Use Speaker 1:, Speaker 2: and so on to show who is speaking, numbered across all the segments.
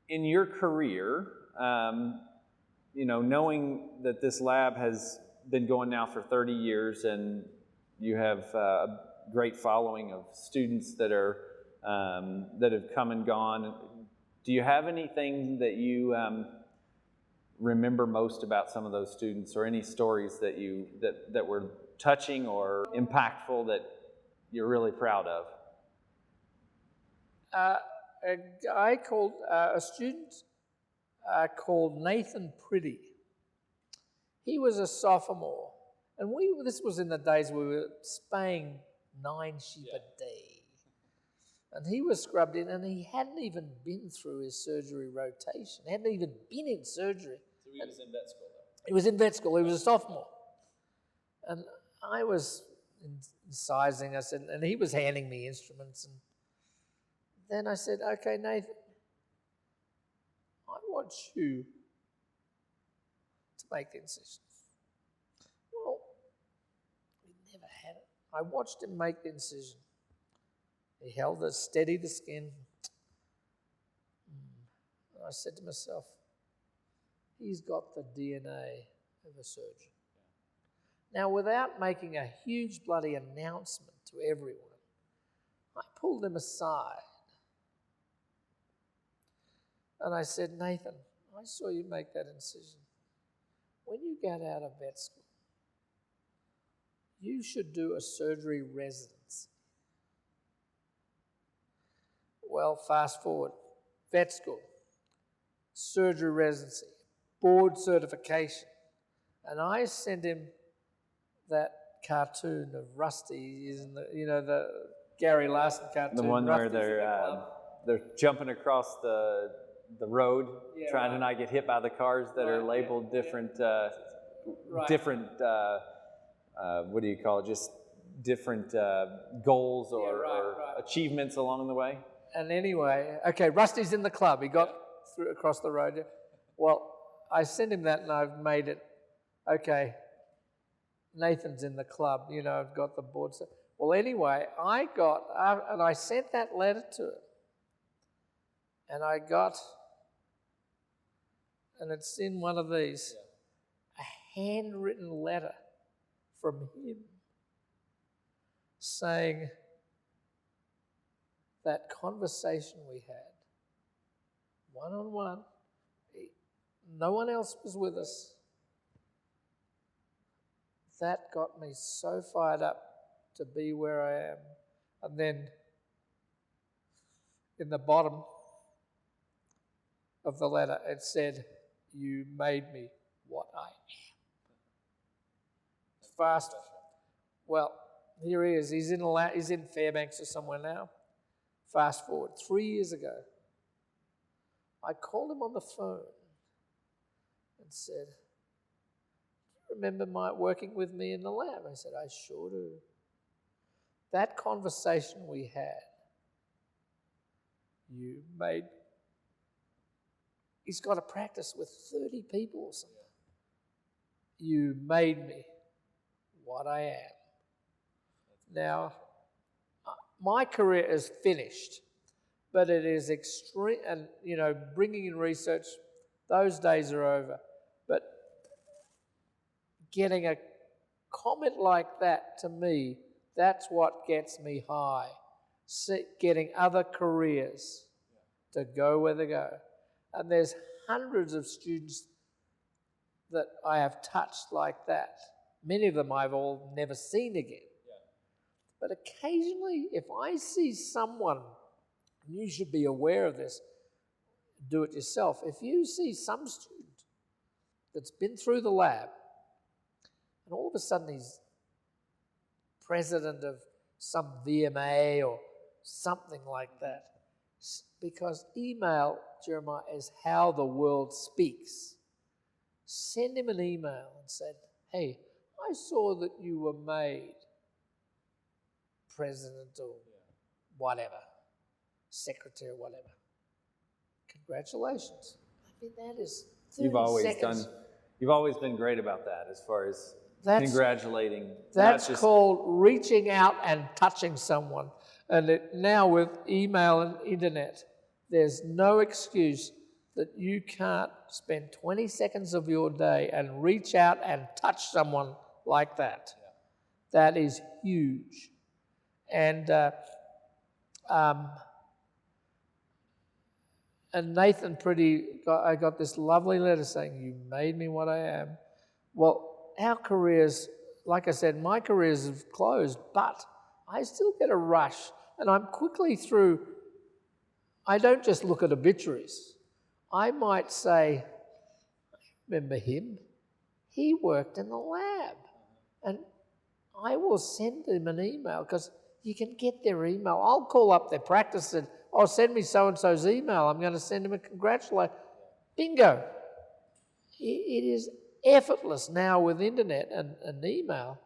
Speaker 1: in your career, knowing that this lab has been going now for 30 years and you have a great following of students that have come and gone, do you have anything that you remember most about some of those students, or any stories that were touching or impactful that you're really proud of?
Speaker 2: A student called Nathan Priddy. He was a sophomore, and this was in the days we were spaying 9 sheep a day. And he was scrubbed in, and he hadn't even been through his surgery rotation. He hadn't even been in surgery.
Speaker 1: So he was in vet school, though?
Speaker 2: He was in vet school. He was a sophomore. And I was incising, and he was handing me instruments. And then I said, okay, Nathan, I want you to make the incisions. Well, we never had it. I watched him make the incision. He held it, steadied the skin. And I said to myself, he's got the DNA of a surgeon. Now, without making a huge bloody announcement to everyone, I pulled him aside. And I said, Nathan, I saw you make that incision. When you get out of vet school, you should do a surgery residency. Well, fast forward, vet school, surgery residency, board certification. And I sent him that cartoon of Rusty, the Gary Larson cartoon.
Speaker 1: The one where they're jumping across the road, trying to not get hit by the cars that are labeled different, what do you call it? Just different goals or achievements along the way.
Speaker 2: And anyway, okay, Rusty's in the club. He got through across the road. Well, I sent him that, and I've made it. Okay, Nathan's in the club. I've got the board. Well, anyway, I sent that letter to him, and and it's in one of these, a handwritten letter from him saying that conversation we had, one-on-one, no one else was with us, that got me so fired up to be where I am. And then in the bottom of the letter, it said, you made me what I am. Well, here he is. He's in Fairbanks or somewhere now. Fast forward, 3 years ago, I called him on the phone and said, do you remember working with me in the lab? I said, I sure do. That conversation we had, you made. He's got to practice with 30 people or something. You made me what I am. Now, my career is finished, but it is extreme, and bringing in research, those days are over. But getting a comment like that, to me, that's what gets me high. Getting other careers to go where they go. And there's hundreds of students that I have touched like that. Many of them I've all never seen again. But occasionally, if I see someone, and you should be aware of this, do it yourself. If you see some student that's been through the lab, and all of a sudden he's president of some VMA or something like that, because email, Jeremiah, is how the world speaks. Send him an email and say, hey, I saw that you were made president or whatever, secretary or whatever. Congratulations. I mean, that is 30 seconds.
Speaker 1: You've always been great about that as far as congratulating.
Speaker 2: That's called reaching out and touching someone. And now with email and internet, there's no excuse that you can't spend 20 seconds of your day and reach out and touch someone like that. That is huge. And Nathan I got this lovely letter saying, "You made me what I am." Well, our careers, like I said, my careers have closed, but I still get a rush, and I'm quickly through. I don't just look at obituaries. I might say, "Remember him? He worked in the lab." And I will send them an email because you can get their email. I'll call up their practice and, "Oh, send me so-and-so's email. I'm going to send them a congratulation." Bingo. It is effortless now with internet and email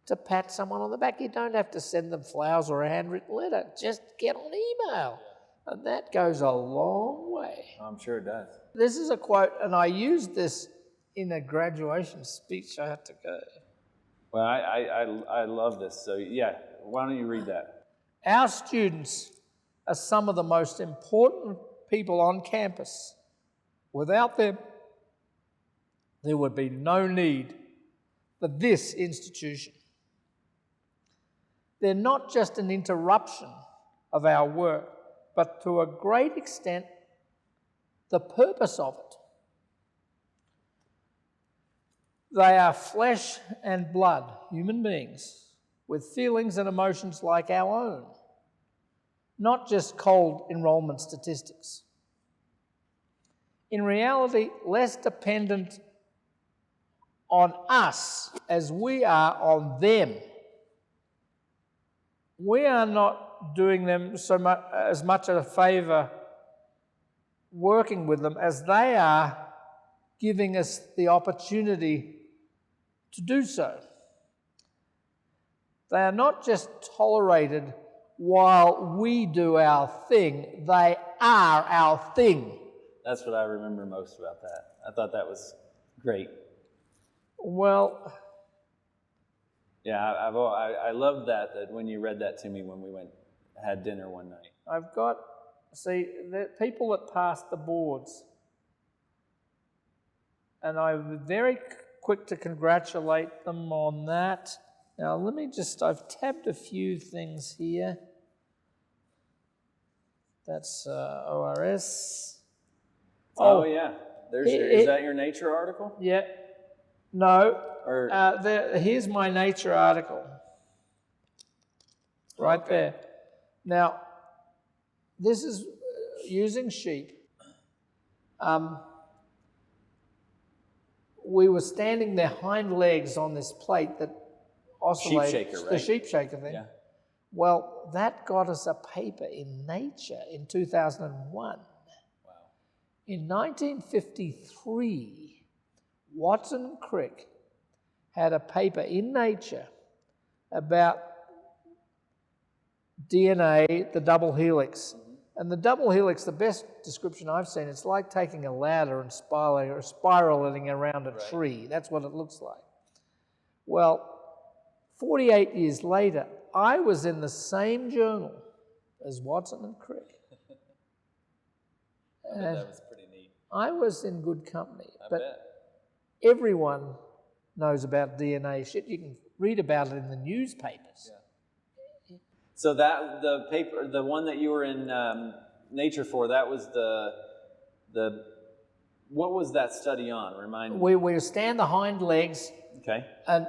Speaker 2: to pat someone on the back. You don't have to send them flowers or a handwritten letter. Just get on email. And that goes a long way.
Speaker 1: I'm sure it does.
Speaker 2: This is a quote, and I used this in a graduation speech. I had to go.
Speaker 1: Well, I love this. So yeah, why don't you read that?
Speaker 2: Our students are some of the most important people on campus. Without them, there would be no need for this institution. They're not just an interruption of our work, but to a great extent, the purpose of it. They are flesh and blood, human beings, with feelings and emotions like our own, not just cold enrollment statistics. In reality, less dependent on us as we are on them. We are not doing them as much a favour working with them as they are giving us the opportunity to do so. They are not just tolerated while we do our thing, they are our thing.
Speaker 1: That's what I remember most about that. I thought that was great.
Speaker 2: Well,
Speaker 1: yeah, I loved that when you read that to me when we had dinner one night.
Speaker 2: I've got, the people that passed the boards, and I'm very quick to congratulate them on that. Now, I've tabbed a few things here. That's ORS.
Speaker 1: Oh yeah. Is that your Nature article?
Speaker 2: Yeah. No.
Speaker 1: Or
Speaker 2: here's my Nature article. Right there. Now, this is using sheep. We were standing their hind legs on this plate that oscillated.
Speaker 1: Sheep shaker, right?
Speaker 2: The sheep shaker thing.
Speaker 1: Yeah.
Speaker 2: Well, that got us a paper in Nature in 2001.
Speaker 1: Wow.
Speaker 2: In 1953, Watson and Crick had a paper in Nature about DNA, the double helix. And the double helix, the best description I've seen, it's like taking a ladder and spiraling around a tree. That's what it looks like. Well, 48 years later, I was in the same journal as Watson and Crick.
Speaker 1: I bet that was pretty neat.
Speaker 2: I was in good company.
Speaker 1: I
Speaker 2: but
Speaker 1: bet.
Speaker 2: Everyone knows about DNA shit. You can read about it in the newspapers.
Speaker 1: Yeah. So that the paper, the one that you were in Nature for, that was the what was that study on? Remind me.
Speaker 2: We stand the hind legs.
Speaker 1: Okay.
Speaker 2: And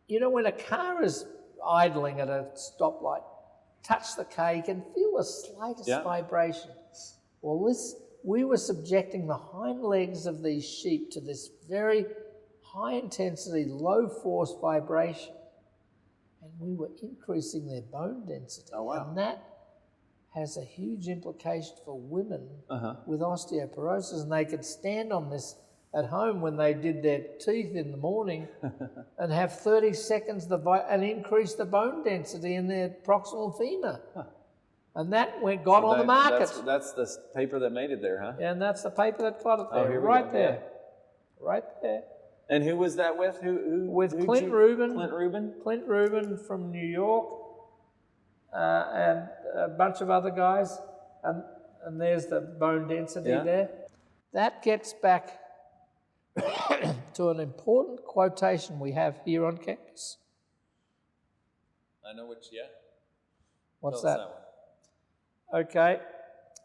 Speaker 2: you know when a car is idling at a stoplight, touch the car, you can feel the slightest vibration. Well, we were subjecting the hind legs of these sheep to this very high intensity, low force vibration. And we were increasing their bone density.
Speaker 1: Oh, wow.
Speaker 2: And that has a huge implication for women with osteoporosis. And they could stand on this at home when they did their teeth in the morning and have 30 seconds and increase the bone density in their proximal femur. And that got on the market.
Speaker 1: That's the paper that made it there, huh?
Speaker 2: And that's the paper that got it there.
Speaker 1: Here we
Speaker 2: right
Speaker 1: go.
Speaker 2: there. Right there.
Speaker 1: And who was that with?
Speaker 2: With Clint Rubin.
Speaker 1: Clint Rubin?
Speaker 2: Clint Rubin from New York, and a bunch of other guys. And there's the bone density there. That gets back to an important quotation we have here on campus.
Speaker 1: I know which, yeah.
Speaker 2: What's
Speaker 1: Tell us
Speaker 2: that?
Speaker 1: one.
Speaker 2: Okay.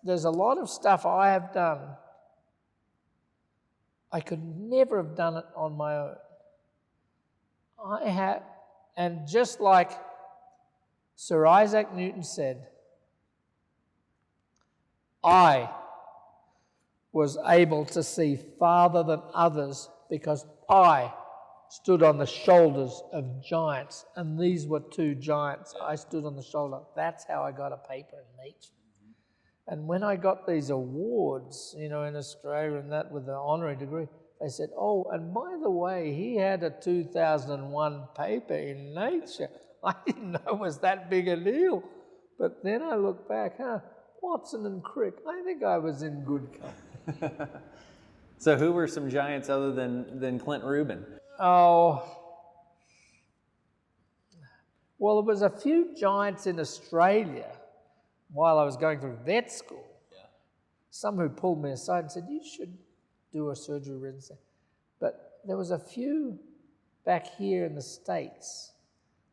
Speaker 2: There's a lot of stuff I have done. I could never have done it on my own. And just like Sir Isaac Newton said, I was able to see farther than others because I stood on the shoulders of giants, and these were two giants. I stood on the shoulder. That's how I got a paper in Nature. And when I got these awards, in Australia and that with the honorary degree, they said, oh, and by the way, he had a 2001 paper in Nature. I didn't know it was that big a deal. But then I look back, Watson and Crick, I think I was in good company.
Speaker 1: So who were some giants other than Clint Rubin?
Speaker 2: Oh, well, there was a few giants in Australia while I was going through vet school.
Speaker 1: Yeah.
Speaker 2: Some who pulled me aside and said, you should do a surgery residency. But there was a few back here in the States,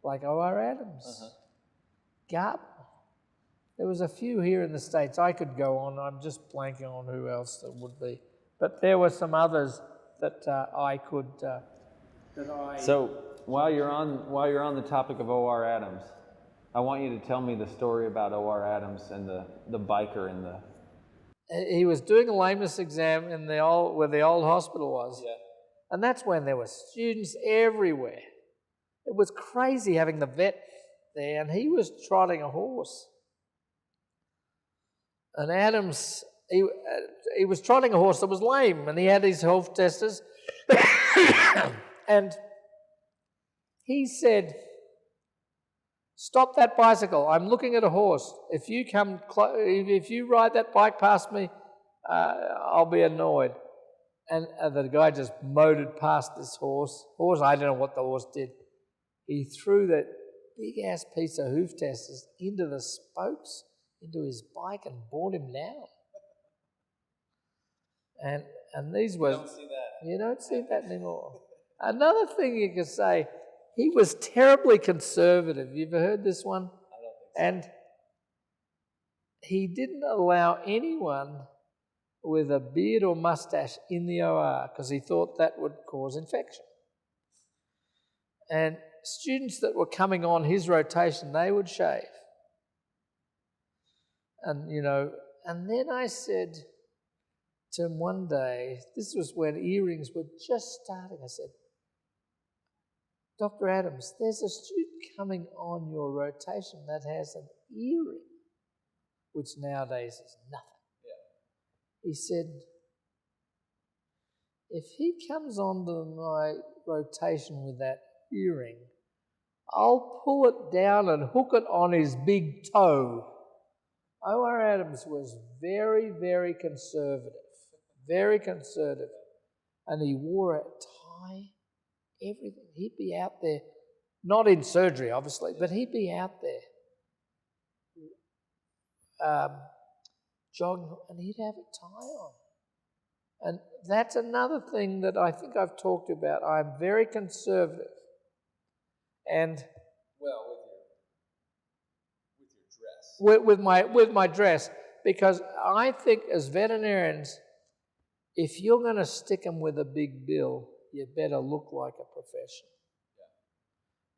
Speaker 2: like O.R. Adams, Garp. There was a few here in the States. I could go on. I'm just blanking on who else there would be. But there were some others that I could.
Speaker 1: So while you're on the topic of O.R. Adams, I want you to tell me the story about O.R. Adams and the biker in the.
Speaker 2: He was doing a lameness exam in where the old hospital was.
Speaker 1: Yeah.
Speaker 2: And that's when there were students everywhere. It was crazy having the vet there, and he was trotting a horse. And Adams, he was trotting a horse that was lame, and he had his health testers. And he said, stop that bicycle. I'm looking at a horse. If you ride that bike past me, I'll be annoyed. And the guy just motored past this horse. I don't know what the horse did. He threw that big-ass piece of hoof testers into the spokes, into his bike, and brought him down. And these were...
Speaker 1: You don't see that.
Speaker 2: You don't see that anymore. Another thing you could say, he was terribly conservative. You ever heard this one?
Speaker 1: I don't think
Speaker 2: And
Speaker 1: so.
Speaker 2: he didn't allow anyone with a beard or mustache in the OR because he thought that would cause infection. And students that were coming on his rotation, they would shave. And, and then I said to him one day, this was when earrings were just starting, I said, Dr. Adams, there's a student coming on your rotation that has an earring, which nowadays is nothing. Yeah. He said, if he comes onto my rotation with that earring, I'll pull it down and hook it on his big toe. O.R. Adams was very, very conservative, and he wore a tie, everything. He'd be out there, not in surgery, obviously, but he'd be out there jogging, and he'd have a tie on. And that's another thing that I think I've talked about. I'm very conservative. And
Speaker 1: Well, with your dress.
Speaker 2: with my dress, because I think as veterinarians, if you're going to stick them with a big bill, you better look like a professional.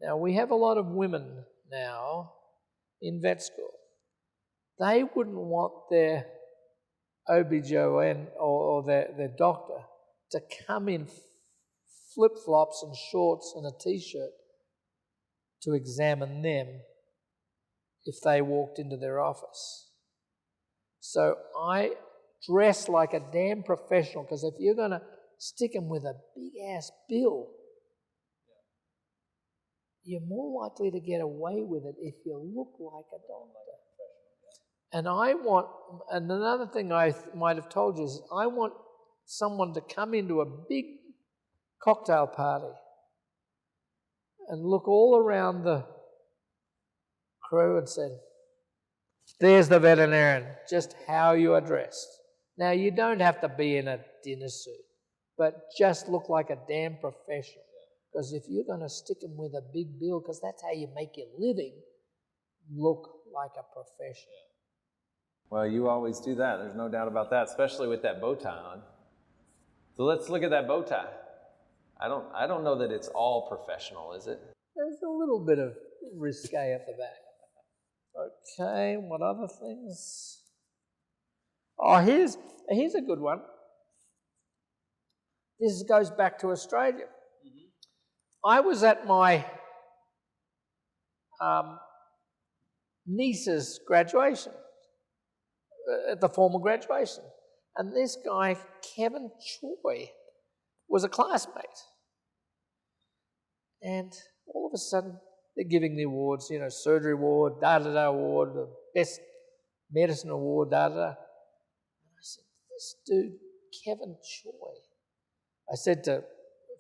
Speaker 2: Yeah. Now, we have a lot of women now in vet school. They wouldn't want their OB-GYN or their doctor to come in flip-flops and shorts and a T-shirt to examine them if they walked into their office. So I dress like a damn professional, because if you're going to stick them with a big-ass bill, you're more likely to get away with it if you look like a doctor. And and another thing I might have told you is I want someone to come into a big cocktail party and look all around the crew and said, there's the veterinarian, just how you are dressed. Now, you don't have to be in a dinner suit, but just look like a damn professional. Because if you're going to stick them with a big bill, because that's how you make your living, look like a professional.
Speaker 1: Well, you always do that. There's no doubt about that, especially with that bow tie on. So let's look at that bow tie. I don't know that it's all professional, is it?
Speaker 2: There's a little bit of risque at the back. Okay, what other things? Oh, here's a good one. This goes back to Australia. I was at my niece's graduation, at the formal graduation, and this guy, Kevin Choi, was a classmate. And all of a sudden, they're giving the awards, you know, surgery award, da-da-da award, the best medicine award, da-da-da. And I said, this dude, Kevin Choi, I said to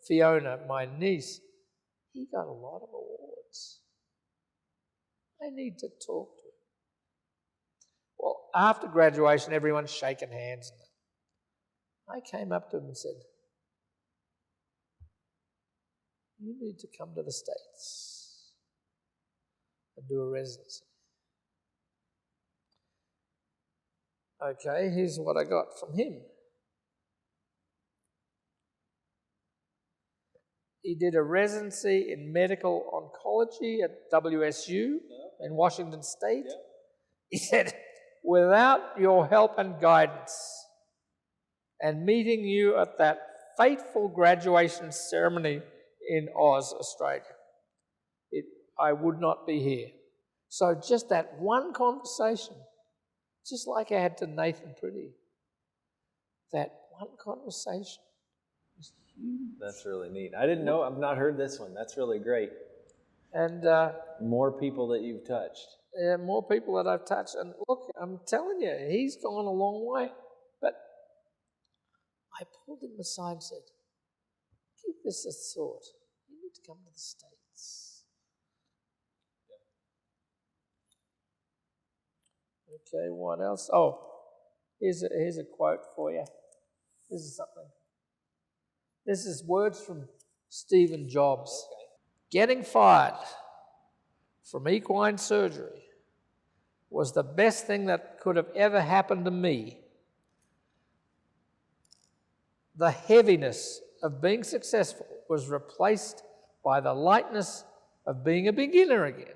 Speaker 2: Fiona, my niece, he got a lot of awards. I need to talk to him. Well, after graduation, everyone's shaking hands. I came up to him and said, you need to come to the States and do a residency. Okay, here's what I got from him. He did a residency in medical oncology at WSU in Washington State. He said, without your help and guidance and meeting you at that fateful graduation ceremony in Oz, Australia, I would not be here. So just that one conversation, just like I had to Nathan Pretty, that one conversation was huge.
Speaker 1: That's really neat. I didn't know, I've not heard this one. That's really great.
Speaker 2: And
Speaker 1: more people that you've touched.
Speaker 2: Yeah, more people that I've touched. And look, I'm telling you, he's gone a long way. But I pulled him aside and said, give this a thought. You need to come to the States. Okay, what else? Oh, here's a quote for you. This is something. This is words from Stephen Jobs. Okay. Getting fired from equine surgery was the best thing that could have ever happened to me. The heaviness of being successful was replaced by the lightness of being a beginner again.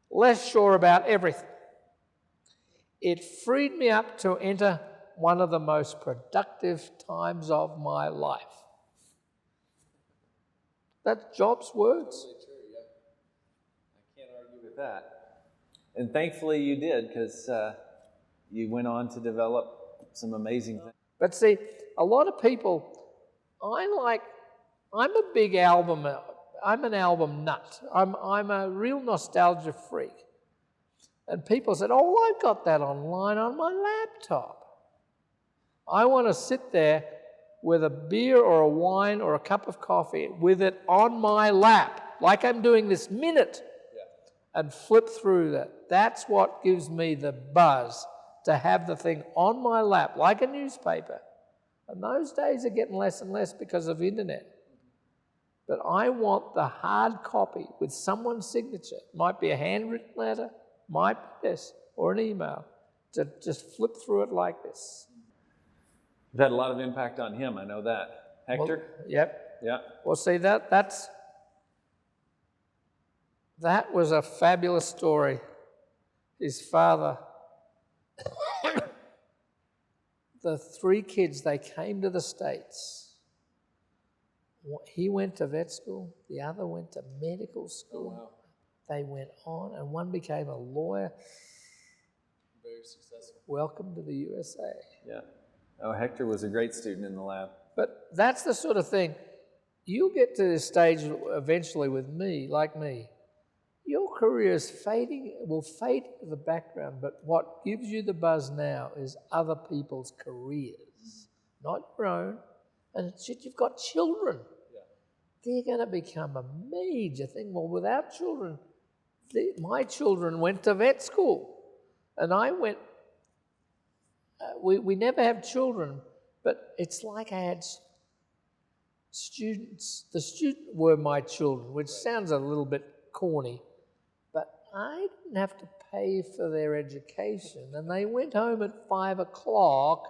Speaker 2: Less sure about everything. It freed me up to enter one of the most productive times of my life. That's Job's words.
Speaker 1: Totally true, yeah. I can't argue with that. And thankfully you did, because you went on to develop some amazing things.
Speaker 2: But see, a lot of people, I'm a big album, I'm an album nut. I'm a real nostalgia freak. And people said, oh, I've got that online on my laptop. I want to sit there with a beer or a wine or a cup of coffee with it on my lap, like I'm doing this minute, and flip through that. That's what gives me the buzz, to have the thing on my lap, like a newspaper. And those days are getting less and less because of internet. But I want the hard copy with someone's signature. It might be a handwritten letter, might be this, or an email, to just flip through it like this.
Speaker 1: You've had a lot of impact on him, I know that. Hector?
Speaker 2: Well, yep.
Speaker 1: Yeah.
Speaker 2: Well, see, that was a fabulous story. His father, the three kids, they came to the States. He went to vet school, the other went to medical school. Oh, wow. They went on, and one became a lawyer.
Speaker 1: Very successful.
Speaker 2: Welcome to the USA.
Speaker 1: Yeah. Oh, Hector was a great student in the lab.
Speaker 2: But that's the sort of thing. You'll get to this stage eventually with me, like me. Your career is will fade into the background, but what gives you the buzz now is other people's careers, not your own. And shit, you've got children. Yeah. They're going to become a major thing. Well, without children, my children went to vet school, and I went we never have children, but it's like I had students. The students were my children, which sounds a little bit corny, but I didn't have to pay for their education, and they went home at 5 o'clock,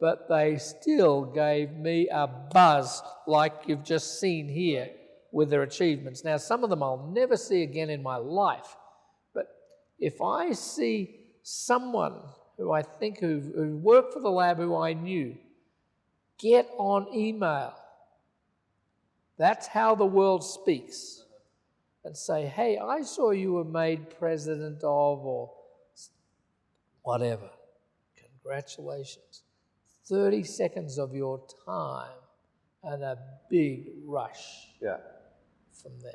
Speaker 2: but they still gave me a buzz like you've just seen here with their achievements. Now, some of them I'll never see again in my life, but if I see someone who I think who worked for the lab who I knew get on email, that's how the world speaks, and say, hey, I saw you were made president of, or whatever. Congratulations. 30 seconds of your time and a big rush from them.